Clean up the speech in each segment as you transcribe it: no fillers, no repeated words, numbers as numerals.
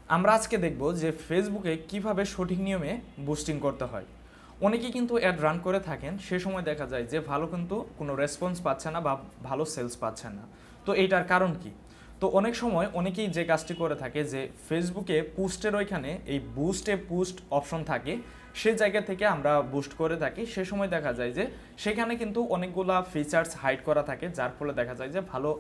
আমরা আজকে দেখব যে ফেসবুকে কিভাবে সঠিক নিয়মে বুস্টিং করতে হয়। অনেকেই কিন্তু অ্যাড রান করে থাকেন, সে সময় দেখা যায় যে ভালো কিন্তু কোনো রেসপন্স পাচ্ছে না বা ভালো সেলস পাচ্ছে না। তো এইটার কারণ কি? তো অনেক সময় অনেকেই যে কাজটি করে থাকে যে ফেসবুকে পোস্টের ওইখানে এই পোস্ট অপশন থাকে, সে জায়গা থেকে আমরা বুস্ট করে থাকি। সে সময় দেখা যায় যে সেখানে কিন্তু অনেকগুলা ফিচার্স হাইড করা থাকে, যার ফলে দেখা যায় যে ভালো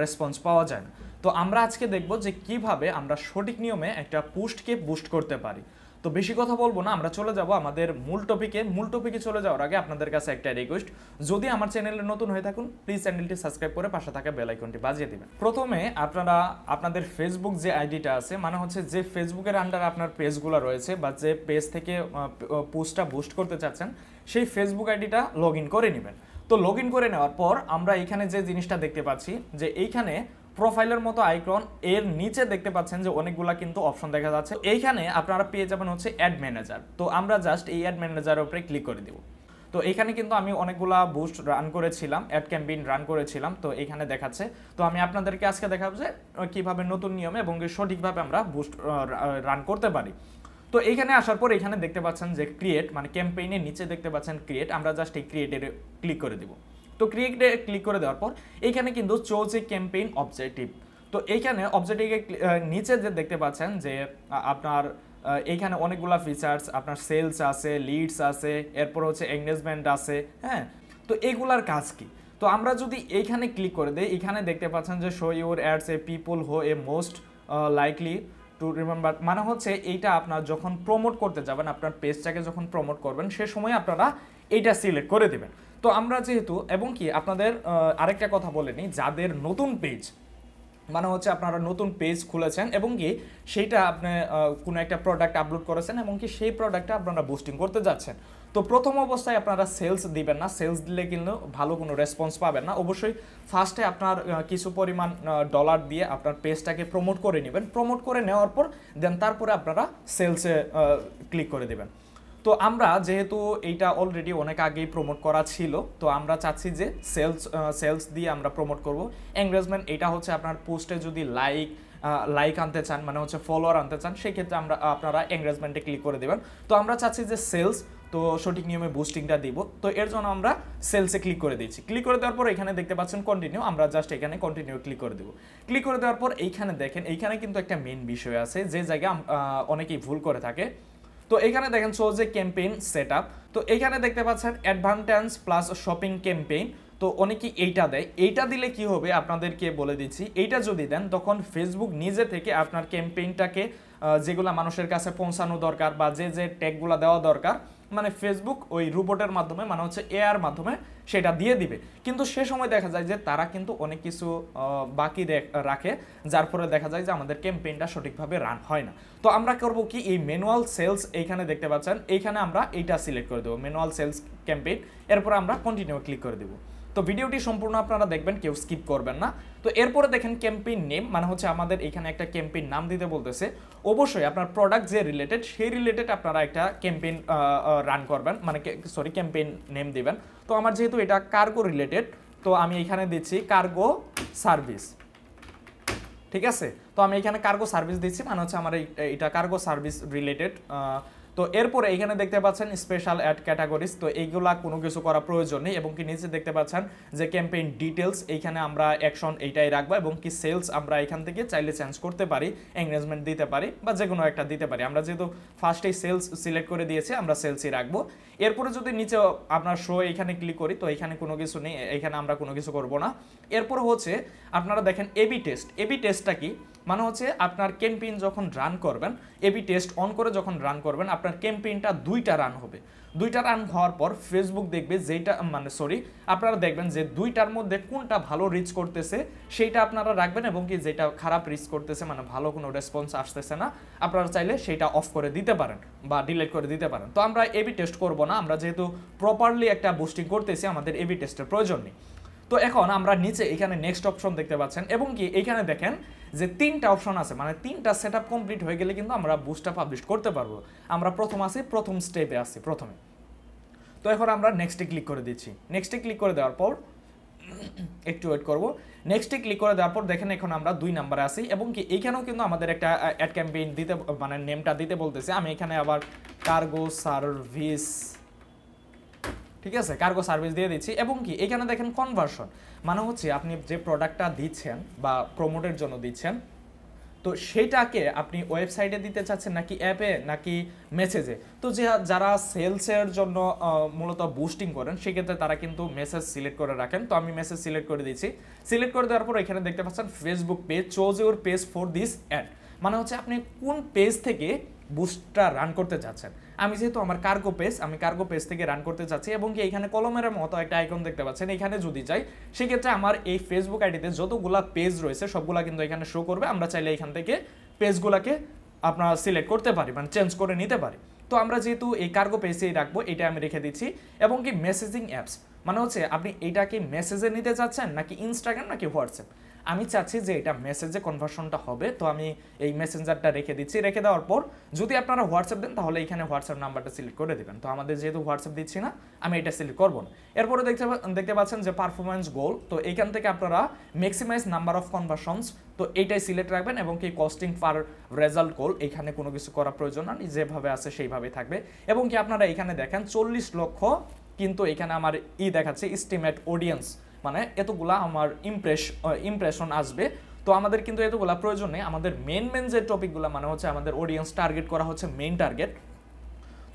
রেসপন্স পাওয়া যায় না। তো আমরা আজকে দেখব যে কিভাবে আমরা সঠিক নিয়মে একটা পোস্টকে বুস্ট করতে পারি। তো বেশি কথা বলবো না, আমরা চলে যাব আমাদের মূল টপিকে চলে যাওয়ার আগে আপনাদের কাছে একটা রিকোয়েস্ট, যদি আমার চ্যানেলে নতুন হয়ে থাকুন প্লিজ চ্যানেলটি সাবস্ক্রাইব করে পাশে থাকা বেল আইকনটি বাজিয়ে দিবেন। প্রথমে আপনারা আপনাদের ফেসবুক যে আইডিটা আছে, মানে হচ্ছে যে ফেসবুকের আন্ডারে আপনার পেজগুলো রয়েছে বা যে পেজ থেকে পোস্টটা বুস্ট করতে চাচ্ছেন, সেই ফেসবুক আইডিটা লগ ইন করে নেবেন। তো লগ ইন করে নেওয়ার পর আমরা এখানে যে জিনিসটা দেখতে পাচ্ছি যে এইখানে প্রোফাইলের মতো আইকন, এর নিচে দেখতে পাচ্ছেন যে অনেকগুলা কিন্তু অপশন দেখা যাচ্ছে। এইখানে আপনারা পেয়ে যাবেন হচ্ছে অ্যাড ম্যানেজার। তো আমরা জাস্ট এই অ্যাড ম্যানেজারের উপরে ক্লিক করে দেব। তো এখানে কিন্তু আমি অনেকগুলা বুস্ট রান করেছিলাম, অ্যাড ক্যাম্পেইন রান করেছিলাম, তো এখানে দেখাচ্ছে। তো আমি আপনাদেরকে আজকে দেখাবো যে কিভাবে নতুন নিয়মে এবং সঠিকভাবে আমরা বুস্ট রান করতে পারি। তো এইখানে আসার পর এখানে দেখতে পাচ্ছেন যে ক্রিয়েট, মানে ক্যাম্পেইনের নিচে দেখতে পাচ্ছেন ক্রিয়েট, আমরা জাস্ট এই ক্রিয়েটের ক্লিক করে দেব। তো ক্রিয়েটে ক্লিক করে দেওয়ার পর এখানে কিন্তু চোজ এ ক্যাম্পেইন অবজেক্টিভ। তো এইখানে অবজেক্টিভের নিচে যে দেখতে পাচ্ছেন যে আপনার এইখানে অনেকগুলা ফিচার্স, আপনার সেলস আছে, লিডস আছে, এরপর হচ্ছে এঙ্গেজমেন্ট আছে, হ্যাঁ। তো এইগুলার কাজ কি? তো আমরা যদি এইখানে ক্লিক করে দিই, এখানে দেখতে পাচ্ছেন যে show your ads A people হো এ মোস্ট লাইকলি টু রিমেম্বার, মানে হচ্ছে এইটা আপনার যখন প্রমোট করতে যাবেন, আপনার পেজটাকে যখন প্রমোট করবেন সে সময় আপনারা এইটা সিলেক্ট করে দেবেন। তো আমরা যেহেতু, এবং কি আপনাদের আরেকটা কথা বলে নিই, যাদের নতুন পেজ, মানে হচ্ছে আপনারা নতুন পেজ খুলেছেন এবং কি সেইটা আপনি কোনো একটা প্রোডাক্ট আপলোড করেছেন এবং কি সেই প্রোডাক্টটা আপনারা বুস্টিং করতে যাচ্ছেন, তো প্রথম অবস্থায় আপনারা সেলস দিবেন না। সেলস দিলে কিন্তু ভালো কোনো রেসপন্স পাবেন না। অবশ্যই ফার্স্টে আপনার কিছু পরিমাণ ডলার দিয়ে আপনার পেজটাকে প্রমোট করে নেবেন। প্রমোট করে নেওয়ার পর দেন তারপরে আপনারা সেলসে ক্লিক করে দেবেন। তো আমরা যেহেতু এইটা অলরেডি অনেক আগেই প্রমোট করা ছিল, তো আমরা চাচ্ছি যে সেলস দিয়ে আমরা প্রমোট করব। এঙ্গেজমেন্ট, এটা হচ্ছে আপনার পোস্টে যদি লাইক আনতে চান, মানে হচ্ছে ফলোয়ার আনতে চান, সেক্ষেত্রে আপনারা এঙ্গেজমেন্টে ক্লিক করে দেবেন। তো আমরা চাচ্ছি যে সেলস, তো সঠিক নিয়মে বুস্টিংটা দিব, তো এর জন্য আমরা সেলসে ক্লিক করে দিচ্ছি। ক্লিক করে দেওয়ার পর এখানে দেখতে পাচ্ছেন কন্টিনিউ, আমরা জাস্ট এখানে কন্টিনিউ ক্লিক করে দেবো। ক্লিক করে দেওয়ার পর এইখানে দেখেন, এইখানে কিন্তু একটা মেন বিষয় আছে যে জায়গায় অনেকেই ভুল করে থাকে। তো এখানে দেখেন শোজ এ ক্যাম্পেইন সেটআপ। তো এখানে দেখতে পাচ্ছেন অ্যাডভান্টেজ প্লাস শপিং ক্যাম্পেইন। তো অনেকেই এইটা দেয়, এইটা দিলে কি হবে আপনাদেরকে বলে দিচ্ছি। এইটা যদি দেন তখন ফেসবুক নিজে থেকে আপনার ক্যাম্পেইনটাকে যেগুলো মানুষের কাছে পৌঁছানো দরকার বা যে যে ট্যাগগুলো দেওয়া দরকার, মানে ফেসবুক ওই রোবটের মাধ্যমে, মানে হচ্ছে এআর মাধ্যমে সেটা দিয়ে দিবে। কিন্তু সে সময় দেখা যায় যে তারা কিন্তু অনেক কিছু বাকি রাখে, যার ফলে দেখা যায় যে আমাদের ক্যাম্পেইনটা সঠিকভাবে রান হয় না। তো আমরা করব কি, এই ম্যানুয়াল সেলস এইখানে দেখতে পাচ্ছেন, এইখানে আমরা এইটা সিলেক্ট করে দেবো, ম্যানুয়াল সেলস ক্যাম্পেইন। এরপর আমরা কন্টিনিউ ক্লিক করে দেবো। তো ভিডিওটি সম্পূর্ণ আপনারা দেখবেন, কেউ স্কিপ করবেন না। তো এরপরে দেখেন ক্যাম্পেইন নেম, মানে হচ্ছে আমাদের এখানে একটা ক্যাম্পেইন নাম দিতে বলতেছে। অবশ্যই আপনার প্রোডাক্ট যে রিলেটেড, সেই রিলেটেড আপনারা একটা ক্যাম্পেইন রান করবেন, মানে সরি ক্যাম্পেইন নেম দিবেন। তো আমার যেহেতু এটা কার্গো রিলেটেড, তো আমি এখানে দিচ্ছি কার্গো সার্ভিস, ঠিক আছে। তো আমি এখানে কার্গো সার্ভিস দিচ্ছি, মানে হচ্ছে আমার এটা কার্গো সার্ভিস রিলেটেড। তো এরপরে এখানে দেখতে পাচ্ছেন স্পেশাল অ্যাড ক্যাটাগরিজ, তো এইগুলা কোনো কিছু করা প্রয়োজন নেই। এবং কি নিচে দেখতে পাচ্ছেন যে ক্যাম্পেইন ডিটেলস, এইখানে আমরা অ্যাকশন এইটাই রাখবো। এবং কি সেলস আমরা এখান থেকে চাইলে চেঞ্জ করতে পারি, এঙ্গেজমেন্ট দিতে পারি বা যে কোনো একটা দিতে পারি। আমরা যেহেতু ফার্স্টেই সেলস সিলেক্ট করে দিয়েছি, আমরা সেলসই রাখবো। এরপরে যদি নিচে আপনার শো এখানে ক্লিক করি, তো এখানে কোনো কিছু নেই, এখানে আমরা কোনো কিছু করব না। এরপর হচ্ছে আপনারা দেখেন এবি টেস্ট। এবি টেস্টটা কি, মানে হচ্ছে আপনার ক্যাম্পেইন যখন রান করবেন, এবি টেস্ট অন করে যখন রান করবেন, আপনার ক্যাম্পেইনটা দুইটা রান হবে। দুইটা রান হওয়ার পর ফেসবুক দেখবে যেটা, মানে সরি, আপনারা দেখবেন যে দুইটার মধ্যে কোনটা ভালো রিচ করতেছে সেইটা আপনারা রাখবেন, এবং কি যেটা খারাপ রিচ করতেছে, মানে ভালো কোনো রেসপন্স আসতেছে না, আপনারা চাইলে সেইটা অফ করে দিতে পারেন বা ডিলিট করে দিতে পারেন। তো আমরা এবি টেস্ট করব না, আমরা যেহেতু প্রপারলি একটা বুস্টিং করতেছি, আমাদের এবি টেস্টের প্রয়োজন নেই। তো এখন আমরা নিচে এখানে নেক্সট অপশন দেখতে পাচ্ছেন, এবং কি এইখানে দেখেন যে তিনটা অপশন আছে, মানে তিনটা সেটআপ কমপ্লিট হয়ে গেলে কিন্তু আমরা বুস্টটা পাবলিশ করতে পারবো। আমরা প্রথম স্টেপে আছি প্রথমে। তো এখন আমরা নেক্সটে ক্লিক করে দিচ্ছি। নেক্সটে ক্লিক করে দেওয়ার পর একটু ওয়েট করব। নেক্সটে ক্লিক করে দেওয়ার পর দেখেন এখন আমরা 2 নম্বরে আছি এবং কি এইখানেও কিন্তু আমাদের একটা অ্যাড ক্যাম্পেইন দিতে মানে নেমটা দিতে বলতেছে। আমি এখানে আবার কার্গো সার্ভিস, ঠিক আছে, কার্গো সার্ভিস দিয়ে দিচ্ছি এবং কি এখানে দেখেন কনভার্সন মানে হচ্ছে আপনি যে প্রোডাক্টটা দিচ্ছেন বা প্রমোটের জন্য দিচ্ছেন, তো সেটাকে আপনি ওয়েবসাইটে দিতে চাচ্ছেন নাকি অ্যাপে নাকি মেসেজে। তো যে যারা সেলসের জন্য মূলত বুস্টিং করেন সেক্ষেত্রে তারা কিন্তু মেসেজ সিলেক্ট করে রাখেন। তো আমি মেসেজ সিলেক্ট করে দিচ্ছি। সিলেক্ট করে দেওয়ার পর এখানে দেখতে পাচ্ছেন Facebook page choose your page for this ad, মানে হচ্ছে আপনি কোন পেজ থেকে বুস্টটা রান করতে চাচ্ছেন। আমি যেহেতু আমার কার্গো পেজ, আমি কার্গো পেজ থেকে রান করতে চাচ্ছি এবং কি এখানে কলমের মতো একটা আইকন দেখতে পাচ্ছেন, এখানে যদি যাই সেক্ষেত্রে আমার এই ফেসবুক আইডিতে যতগুলা পেজ রয়েছে সবগুলা কিন্তু এখানে শো করবে। আমরা চাইলে এখান থেকে পেজগুলোকে আপনারা সিলেক্ট করতে পারি, মানে চেঞ্জ করে নিতে পারি। তো আমরা যেহেতু এই কার্গো পেজেই রাখবো, এটা আমি রেখে দিচ্ছি। এবং কি মেসেজিং অ্যাপস মানে হচ্ছে আপনি এটাকে মেসেজে নিতে চাচ্ছেন নাকি ইনস্টাগ্রাম নাকি হোয়াটসঅ্যাপ। আমি চাচ্ছি যে এটা মেসেজে কনভার্সনটা হবে, তো আমি এই মেসেঞ্জারটা রেখে দিচ্ছি। রেখে দেওয়ার পর যদি আপনারা হোয়াটসঅ্যাপ দেন তাহলে এখানে হোয়াটসঅ্যাপ নাম্বারটা সিলেক্ট করে দেবেন। তো আমাদের যেহেতু হোয়াটসঅ্যাপ দিচ্ছি না, আমি এটা সিলেক্ট করবো না। এরপরে দেখতে পাচ্ছেন যে পারফরমেন্স গোল, তো এইখান থেকে আপনারা ম্যাক্সিমাইজ নাম্বার অফ কনভার্সনস, তো এইটাই সিলেক্ট রাখবেন এবং কি কস্টিং পার রেজাল্ট গোল, এখানে কোনো কিছু করার প্রয়োজন না, যেভাবে আছে সেইভাবেই থাকবে। এবং কি আপনারা এখানে দেখেন 40 লক্ষ কিন্তু এখানে আমার দেখাচ্ছে এস্টিমেট অডিয়েন্স, মানে এতগুলা আমার ইমপ্রেশন আসবে। তো আমাদের কিন্তু এতগুলা প্রয়োজন নেই, আমাদের মেন যে টপিকগুলো মানে হচ্ছে আমাদের অডিয়েন্স টার্গেট করা হচ্ছে মেইন টার্গেট।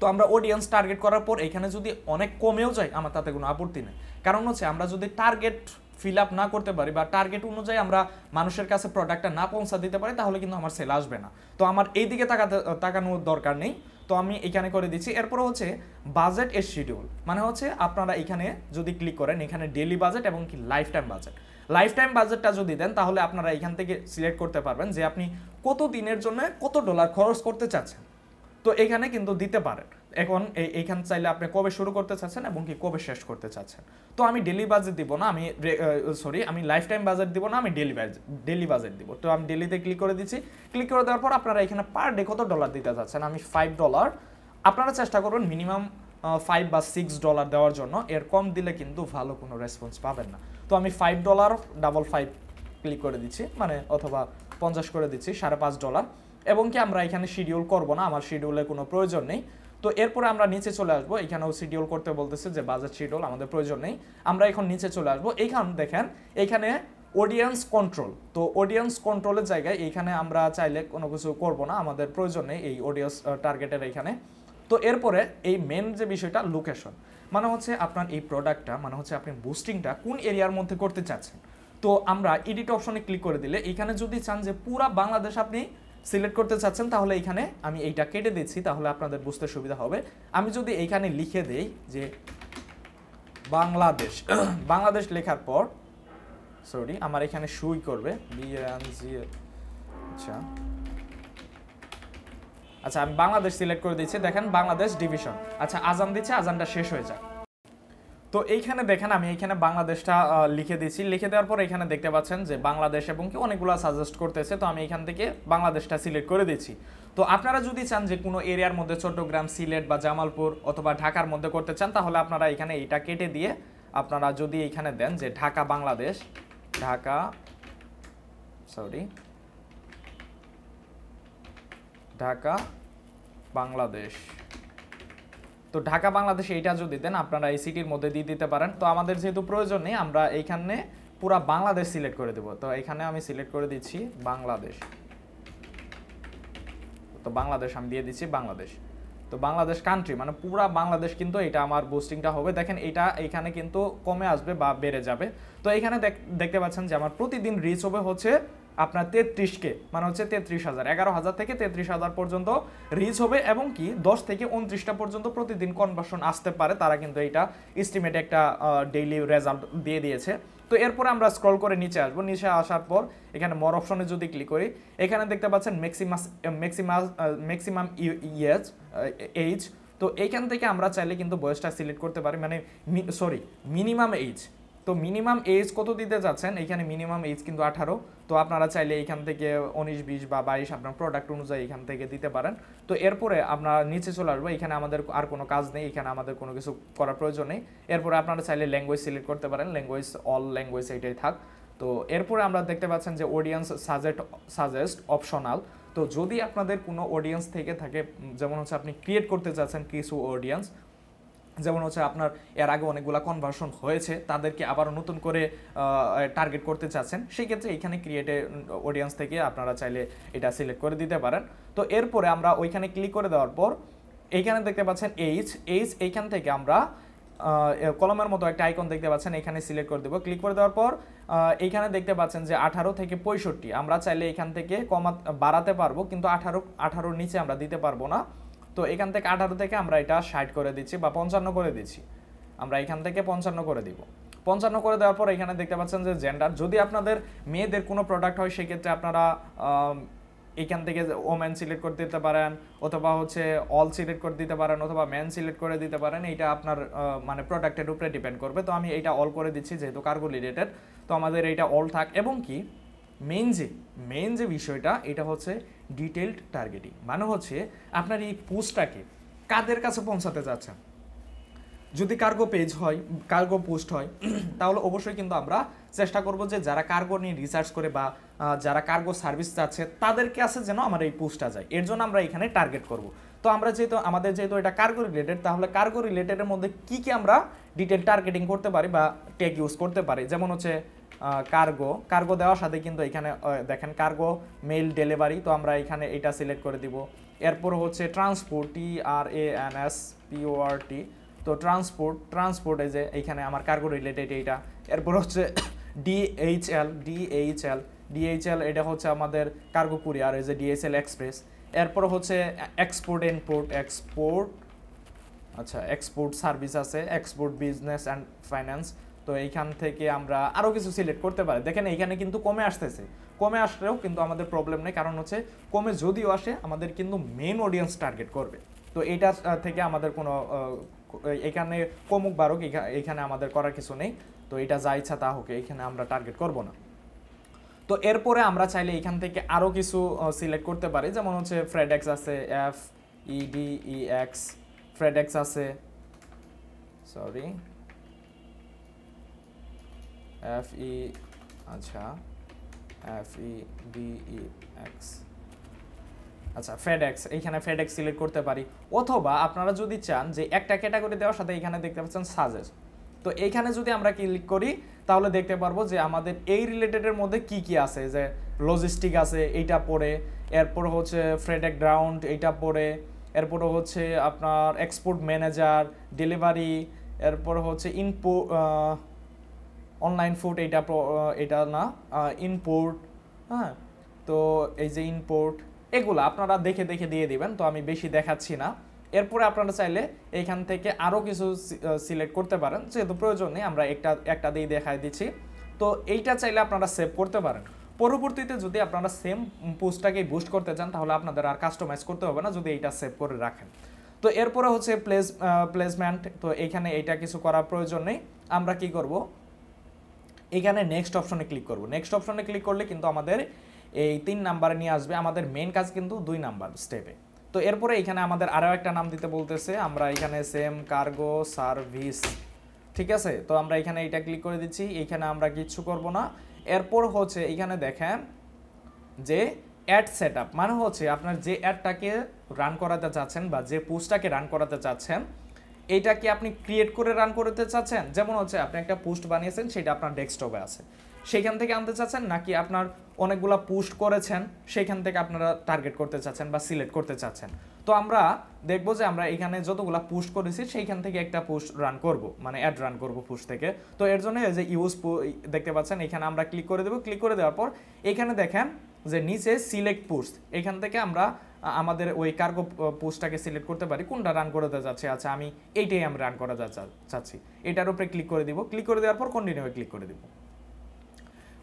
তো আমরা অডিয়েন্স টার্গেট করার পর এখানে যদি অনেক কমেও যায় আমার তাতে কোনো আপত্তি নেই, কারণ হচ্ছে আমরা যদি টার্গেট ফিল আপ না করতে পারি বা টার্গেট অনুযায়ী আমরা মানুষের কাছে প্রোডাক্টটা না পৌঁছা দিতে পারি তাহলে কিন্তু আমার সেল আসবে না। তো আমার এই দিকে তাকানোর দরকার নেই, তো আমি এখানে করে দিচ্ছি। এরপর হচ্ছে বাজেট এর শিডিউল, মানে হচ্ছে আপনারা এখানে যদি ক্লিক করেন এখানে ডেইলি বাজেট এবং কি life time budget. Life time বাজেটটা যদি দেন তাহলে আপনারা এখান থেকে সিলেক্ট করতে পারবেন যে আপনি কত দিনের জন্য কত ডলার খরচ করতে চাচ্ছেন। তো এখানে কিন্তু দিতে পারেন। এখন এইখানে চাইলে আপনি কবে শুরু করতে চাচ্ছেন এবং কি কবে শেষ করতে চাচ্ছেন। তো আমি ডেইলি বাজেট দিব না, আমি লাইফ টাইম বাজেট দিব না, আমি ডেইলি বাজেট দিব। তো আমি ডেইলিতে ক্লিক করে দিচ্ছি। ক্লিক করে দেওয়ার পর আপনারা এখানে পার ডে কত ডলার দিতে চাচ্ছেন, আমি $5। আপনারা চেষ্টা করবেন মিনিমাম $5 বা $6 দেওয়ার জন্য, এর কম দিলে কিন্তু ভালো কোনো রেসপন্স পাবেন না। তো আমি $5 5 ক্লিক করে দিচ্ছি, মানে অথবা 50 করে দিচ্ছি, $5.5। এবং কি আমরা এখানে শিডিউল করব না, আমার শিডিউলের কোনো প্রয়োজন নেই। তো এরপরে আমরা নিচে চলে আসবো, এখানেও শিডিউল করতে বলতেছে যে বাজেট শিডিউল, আমাদের প্রয়োজন নেই। আমরা এখন নিচে চলে আসবো, এইখানে দেখেন এখানে অডিয়েন্স কন্ট্রোল। তো অডিয়েন্স কন্ট্রোলের জায়গায় এইখানে আমরা চাইলে কোনো কিছু করব না, আমাদের প্রয়োজন নেই এই অডিয়েন্স টার্গেটের এইখানে। তো এরপরে এই মেন যে বিষয়টা লোকেশন, মানে হচ্ছে আপনার এই প্রোডাক্টটা মানে হচ্ছে আপনি বুস্টিংটা কোন এরিয়ার মধ্যে করতে চাচ্ছেন। তো আমরা এডিট অপশনে ক্লিক করে দিলে এখানে যদি চান যে পুরা বাংলাদেশ আপনি সিলেক্ট করতে চাচ্ছেন তাহলে এখানে আমি এইটা কেটে দিচ্ছি, তাহলে আপনাদের বুঝতে সুবিধা হবে। আমি যদি এইখানে লিখে দেই যে বাংলাদেশ বাংলাদেশ লেখার পর আমার এখানে সুই করবে আচ্ছা আমি বাংলাদেশ সিলেক্ট করে দিচ্ছি। দেখেন বাংলাদেশ ডিভিশন, আচ্ছা আজান দিচ্ছে, আজানটা শেষ হয়ে যায়। তো এইখানে দেখেন আমি এইখানে বাংলাদেশটা লিখে দিয়েছি। লিখে দেওয়ার পর এখানে দেখতে পাচ্ছেন যে বাংলাদেশ এবং কি অনেকগুলো সাজেস্ট করতেছে, তো আমি এখান থেকে বাংলাদেশটা সিলেক্ট করে দিচ্ছি। তো আপনারা যদি চান যে কোনো এরিয়ার মধ্যে চট্টগ্রাম, সিলেট বা জামালপুর অথবা ঢাকার মধ্যে করতে চান তাহলে আপনারা এখানে এটা কেটে দিয়ে আপনারা যদি এখানে দেন যে ঢাকা বাংলাদেশ, ঢাকা বাংলাদেশ, তো ঢাকা বাংলাদেশ এইটা যদি দেন আপনারা এই সিটির মধ্যে দিয়ে দিতে পারেন। তো আমাদের যেহেতু প্রয়োজন নেই আমরা এইখানে পুরা বাংলাদেশ সিলেক্ট করে দেব। তো এখানে আমি সিলেক্ট করে দিচ্ছি বাংলাদেশ, তো বাংলাদেশ আমি দিয়ে দিচ্ছি বাংলাদেশ। তো বাংলাদেশ কান্ট্রি মানে পুরা বাংলাদেশ কিন্তু এটা আমার বুস্টিংটা হবে। দেখেন এটা এখানে কিন্তু কমে আসবে বা বেড়ে যাবে। তো এখানে দেখতে পাচ্ছেন যে আমার প্রতিদিন রিচ হবে হচ্ছে আপনার 33K, মানে হচ্ছে 33,000, 11,000 থেকে 33,000 পর্যন্ত রিচ হবে এবং কি 10 থেকে 29টা পর্যন্ত প্রতিদিন কনভার্সন আসতে পারে। তারা কিন্তু এটা এস্টিমেট একটা ডেইলি রেজাল্ট দিয়ে দিয়েছে। তো এরপরে আমরা স্ক্রল করে নিচে আসবো। নিচে আসার পর এখানে মোর অপশনে যদি ক্লিক করি এখানে দেখতে পাচ্ছেন ম্যাক্সিমাম এইজ। তো এইখান থেকে আমরা চাইলে কিন্তু বয়সটা সিলেক্ট করতে পারি, মানে মিনিমাম এইজ। তো মিনিমাম এজ কত দিতে যাচ্ছেন, এখানে মিনিমাম এজ কিন্তু 18। তো আপনারা চাইলে এখান থেকে 19, 20 বা 22 আপনার প্রোডাক্ট অনুযায়ী এখান থেকে দিতে পারেন। তো এরপরে আমরা নিচে চলে আসবো, এখানে আমাদের আর কোনো কাজ নেই, এখানে আমাদের কোনো কিছু করার প্রয়োজন নেই। এরপরে আপনারা চাইলে ল্যাঙ্গুয়েজ সিলেক্ট করতে পারেন, ল্যাঙ্গুয়েজ অল ল্যাঙ্গুয়েজ এইটাই থাক। তো এরপরে আমরা দেখতে পাচ্ছেন যে অডিয়েন্স সাজেস্ট অপশনাল। তো যদি আপনাদের কোনো অডিয়েন্স থেকে থাকে, যেমন হচ্ছে আপনি ক্রিয়েট করতে চাচ্ছেন কিছু অডিয়েন্স, যেমন হচ্ছে আপনার এর আগে অনেকগুলো কনভার্সন হয়েছে, তাদেরকে আবারও নতুন করে টার্গেট করতে চাচ্ছেন, সেই ক্ষেত্রে এখানে ক্রিয়েটে অডিয়েন্স থেকে আপনারা চাইলে এটা সিলেক্ট করে দিতে পারেন। তো এরপরে আমরা ওইখানে ক্লিক করে দেওয়ার পর এইখানে দেখতে পাচ্ছেন এইখান থেকে আমরা কলমের মতো একটা আইকন দেখতে পাচ্ছেন, এখানে সিলেক্ট করে দেবো। ক্লিক করে দেওয়ার পর এইখানে দেখতে পাচ্ছেন যে 18 থেকে 65, আমরা চাইলে এখান থেকে বাড়াতে পারবো, কিন্তু 18 নিচে আমরা দিতে পারবো না। তো এখান থেকে 18 থেকে আমরা এটা 60 করে দিচ্ছি বা 55 করে দিচ্ছি, আমরা এখান থেকে 55 করে দিব। 55 করে দেওয়ার পর এখানে দেখতে পাচ্ছেন যে জেন্ডার, যদি আপনাদের মেয়েদের কোনো প্রোডাক্ট হয় সেক্ষেত্রে আপনারা এখান থেকে ওমেন সিলেক্ট করে দিতে পারেন, অথবা হচ্ছে অল সিলেক্ট করে দিতে পারেন, অথবা ম্যান সিলেক্ট করে দিতে পারেন। এটা আপনার মানে প্রোডাক্টের উপরে ডিপেন্ড করবে। তো আমি এটা অল করে দিচ্ছি যেহেতু কার্গো রিলেটেড, তো আমাদের এটা অল থাক। এবং কি মেইন যে বিষয়টা, এটা হচ্ছে ডিটেইলড টার্গেটিং, মানে হচ্ছে আপনার এই পোস্টটাকে কাদের কাছে পৌঁছাতে যাচ্ছেন। যদি কার্গো পেজ হয়, কার্গো পোস্ট হয়, তাহলে অবশ্যই কিন্তু আমরা চেষ্টা করব যে যারা কার্গো নিয়ে রিসার্চ করে বা যারা কার্গো সার্ভিস চাচ্ছে তাদের কাছে যেন আমার এই পোস্টটা যায়, এর জন্য আমরা এখানে টার্গেট করব। তো আমরা আমাদের যেহেতু এটা কার্গো রিলেটেড, তাহলে কার্গো রিলেটেডের মধ্যে কি আমরা ডিটেল টার্গেটিং করতে পারি বা ট্যাগ ইউজ করতে পারি, যেমন হচ্ছে কার্গো দেওয়ার সাথে কিন্তু এখানে দেখেন কার্গো মেইল ডেলিভারি, তো আমরা এখানে এটা সিলেক্ট করে দিব। এরপর হচ্ছে ট্রান্সপোর্ট, TRANSPORT, তো ট্রান্সপোর্ট এই যে এইখানে আমার কার্গো রিলেটেড এইটা। এরপর হচ্ছে DHL, এটা হচ্ছে আমাদের কার্গো কুরিয়ার, এই যে DHL এক্সপ্রেস। এরপর হচ্ছে এক্সপোর্ট সার্ভিস আছে, এক্সপোর্ট বিজনেস অ্যান্ড ফাইন্যান্স। তো এইখান থেকে আমরা আরও কিছু সিলেক্ট করতে পারি। দেখেন এইখানে কিন্তু কমে আসতেছে, কমে আসলেও কিন্তু আমাদের প্রবলেম নেই, কারণ হচ্ছে কমে যদিও আসে আমাদের কিন্তু মেন অডিয়েন্স টার্গেট করবে। তো এইটা থেকে আমাদের কোনো এখানে কমুক বাড়ুক এখানে আমাদের করার কিছু নেই। তো এটা যা ইচ্ছা তা হোক, এখানে আমরা টার্গেট করব না। তো এরপরে আমরা চাইলে এখান থেকে আরও কিছু সিলেক্ট করতে পারি, যেমন হচ্ছে ফ্রেডেক্স আছে, FEDEX, ফ্রেডেক্স আছে, FEDEX, আচ্ছা ফেডেক্স, এইখানে ফেডেক্স সিলেক্ট করতে পারি। অথবা আপনারা যদি চান যে একটা ক্যাটাগরি দেওয়ার সাথে এখানে দেখতে পাচ্ছেন সাজেস্ট, তো এইখানে যদি আমরা ক্লিক করি তাহলে দেখতে পারবো যে আমাদের এই রিলেটেডের মধ্যে কি আছে, যে লজিস্টিক আছে এইটা পড়ে, এরপর হচ্ছে ফ্রেডেক গ্রাউন্ড এইটা পড়ে, এরপর হচ্ছে আপনার এক্সপোর্ট ম্যানেজার, ডেলিভারি, এরপর হচ্ছে অনলাইন ফুড, এটা না ইনপোর্ট, হ্যাঁ। তো এই যে ইনপোর্ট, এগুলো আপনারা দেখে দিয়ে দিবেন, তো আমি বেশি দেখাচ্ছি না। এরপরে আপনারা চাইলে এইখান থেকে আরও কিছু সিলেক্ট করতে পারেন, যেহেতু প্রয়োজন নেই আমরা একটা দিয়ে দেখাই দিচ্ছি। তো এইটা চাইলে আপনারা সেভ করতে পারেন। পরবর্তীতে যদি আপনারা সেম পোস্টটাকে বুস্ট করতে চান তাহলে আপনাদের আর কাস্টমাইজ করতে হবে না যদি এইটা সেভ করে রাখেন। তো এরপরে হচ্ছে প্লেসমেন্ট, তো এইখানে এইটা কিছু করার প্রয়োজন নেই। আমরা কি করব, এখানে নেক্সট অপশনে ক্লিক করব। নেক্সট অপশনে ক্লিক করলে কিন্তু আমাদের এই 3 নাম্বারে নিয়ে আসবে। আমাদের মেন কাজ কিন্তু 2 নাম্বার স্টেপে। তো এরপরে এখানে আমাদের আরও একটা নাম দিতে বলতেছে, আমরা এখানে সেম কার্গো সার্ভিস, ঠিক আছে। তো আমরা এখানে এটা ক্লিক করে দিচ্ছি, এইখানে আমরা কিচ্ছু করব না। এরপর হচ্ছে এখানে দেখেন যে অ্যাড সেটআপ, মানে হচ্ছে আপনার যে অ্যাডটাকে রান করাতে চাচ্ছেন বা যে পোস্টটাকে রান করাতে চাচ্ছেন এইটা কি আপনি ক্রিয়েট করে রান করতে চাচ্ছেন, যেমন হচ্ছে আপনি একটা পোস্ট বানিয়েছেন সেটা আপনার ডেস্কটপে আছে, সেখান থেকে আনতে চাচ্ছেন, নাকি আপনার অনেকগুলো পোস্ট করেছেন সেখান থেকে আপনারা টার্গেট করতে চাচ্ছেন বা সিলেক্ট করতে চাচ্ছেন। তো আমরা দেখবো যে আমরা এখানে যতগুলো পোস্ট করেছি সেইখান থেকে একটা পোস্ট রান করব, মানে অ্যাড রান করব পোস্ট থেকে। তো এর জন্য এই যে ইউজ দেখতে পাচ্ছেন, এখানে আমরা ক্লিক করে দেবো। ক্লিক করে দেওয়ার পর এখানে দেখেন যে নিচে সিলেক্ট পোস্ট, এখান থেকে আমরা আমাদের ওই কার্গো পোস্টটাকে সিলেক্ট করতে পারি কোনটা রান করতে যাচ্ছে। আচ্ছা আমি এইটাই আমি রান করা চাচ্ছি, এটার উপরে ক্লিক করে দিব। ক্লিক করে দেওয়ার পর কন্টিনিউ ক্লিক করে দিব।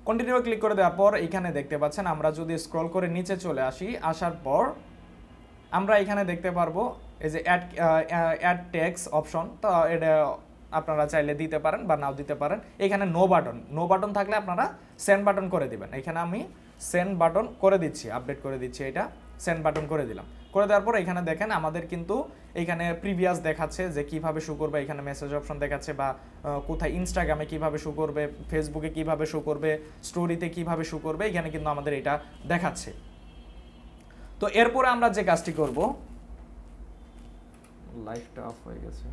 কন্টিনিউ ক্লিক করে দেওয়ার পর এখানে দেখতে পাচ্ছেন, আমরা যদি স্ক্রল করে নিচে চলে আসি, আসার পর আমরা এখানে দেখতে পারবো এই যে অ্যাড ট্যাগস অপশন, তো এটা আপনারা চাইলে দিতে পারেন বা নাও দিতে পারেন। এখানে নো বাটন থাকলে আপনারা সেন্ড বাটন করে দিবেন। এখানে আমি সেন্ড বাটন করে দিচ্ছি, আপডেট করে দিচ্ছি এটা। সেন্ড বাটন করে দিলাম। করে দেওয়ার পর এখানে দেখেন আমাদের কিন্তু এখানে প্রিভিয়াস দেখাচ্ছে যে কিভাবে শো করবে, এখানে মেসেজ অপশন দেখাচ্ছে বা কোথায় ইনস্টাগ্রামে কিভাবে শো করবে, ফেসবুকে কিভাবে শো করবে, স্টোরিতে কিভাবে শো করবে, এখানে কিন্তু আমাদের এটা দেখাচ্ছে। তো এরপরে আমরা যে কাজটি করব, লাইটটা অফ হয়ে গেছে।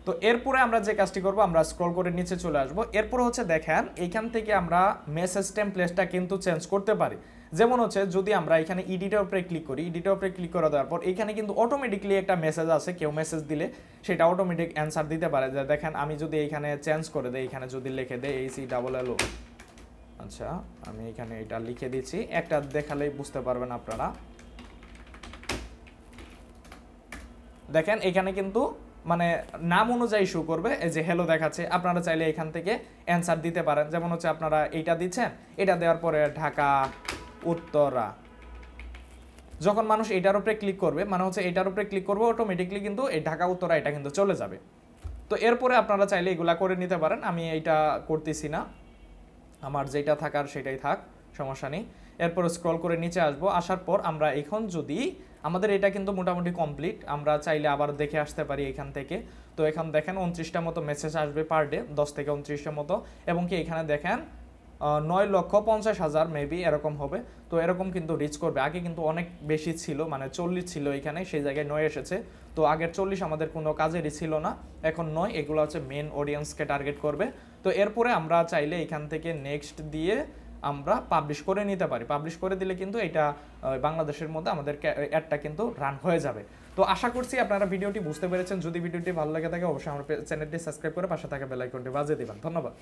তো এরপরে আমরা যে কাজটি করব, আমরা স্ক্রল করে নিচে চলে আসব। এরপর হচ্ছে দেখেন এইখান থেকে আমরা মেসেজ টেমপ্লেটটা কিন্তু চেঞ্জ করতে পারি। যেমন হচ্ছে যদি আমরা এখানে এডিটের উপরে ক্লিক করি, এডিটের উপরে ক্লিক করে দেওয়ার পর এখানে কিন্তু অটোমেটিকলি একটা মেসেজ আছে, কেউ মেসেজ দিলে সেটা অটোমেটিক অ্যান্সার দিতে পারে। যে দেখেন আমি যদি এইখানে চেঞ্জ করে দেই, এখানে যদি লিখে দেই ACLLO, আচ্ছা আমি এখানে এটা লিখে দিচ্ছি, একটা দেখালেই বুঝতে পারবেন আপনারা। দেখেন এখানে কিন্তু মানে নাম অনুযায়ী শো করবে, এই যে হ্যালো দেখাচ্ছে। আপনারা চাইলে এখান থেকে অ্যান্সার দিতে পারেন। যেমন হচ্ছে আপনারা এইটা দিচ্ছেন, এটা দেওয়ার পরে ঢাকা উত্তরা, যখন মানুষ এটার উপরে ক্লিক করবে, মানে হচ্ছে এটার উপরে ক্লিক করবে, অটোমেটিকলি কিন্তু এই ঢাকা উত্তরা এটা কিন্তু চলে যাবে। তো এরপরে আপনারা চাইলে এগুলা করে নিতে পারেন, আমি এইটা করতেছি না, আমার যেটা থাকার সেটাই থাক, সমস্যা নেই। এরপর স্ক্রল করে নিচে আসবো, আসার পর আমরা এখন যদি আমাদের এটা কিন্তু মোটামুটি কমপ্লিট, আমরা চাইলে আবার দেখে আসতে পারি এখান থেকে। তো এখন দেখেন 29টা মতো মেসেজ আসবে পার ডে, 10 থেকে 29টা মতো, এবং কি এখানে দেখেন 9,50,000 মেবি এরকম হবে। তো এরকম কিন্তু রিচ করবে। আগে কিন্তু অনেক বেশি ছিল, মানে 40 ছিল এখানে, সেই জায়গায় 9 এসেছে। তো আগের 40 আমাদের কোনো কাজেরই ছিল না, এখন 9, এগুলো হচ্ছে মেন অডিয়েন্সকে টার্গেট করবে। তো এরপরে আমরা চাইলে এখান থেকে নেক্সট দিয়ে আমরা পাবলিশ করে নিতে পারি। পাবলিশ করে দিলে কিন্তু এটা বাংলাদেশের মধ্যে আমাদের অ্যাডটা কিন্তু রান হয়ে যাবে। তো আশা করছি আপনারা ভিডিওটি বুঝতে পেরেছেন। যদি ভিডিওটি ভালো লাগে থাকে অবশ্যই আমার চ্যানেলটি সাবস্ক্রাইব করে পাশে থাকা বেল আইকনটি বাজিয়ে দিবেন। ধন্যবাদ।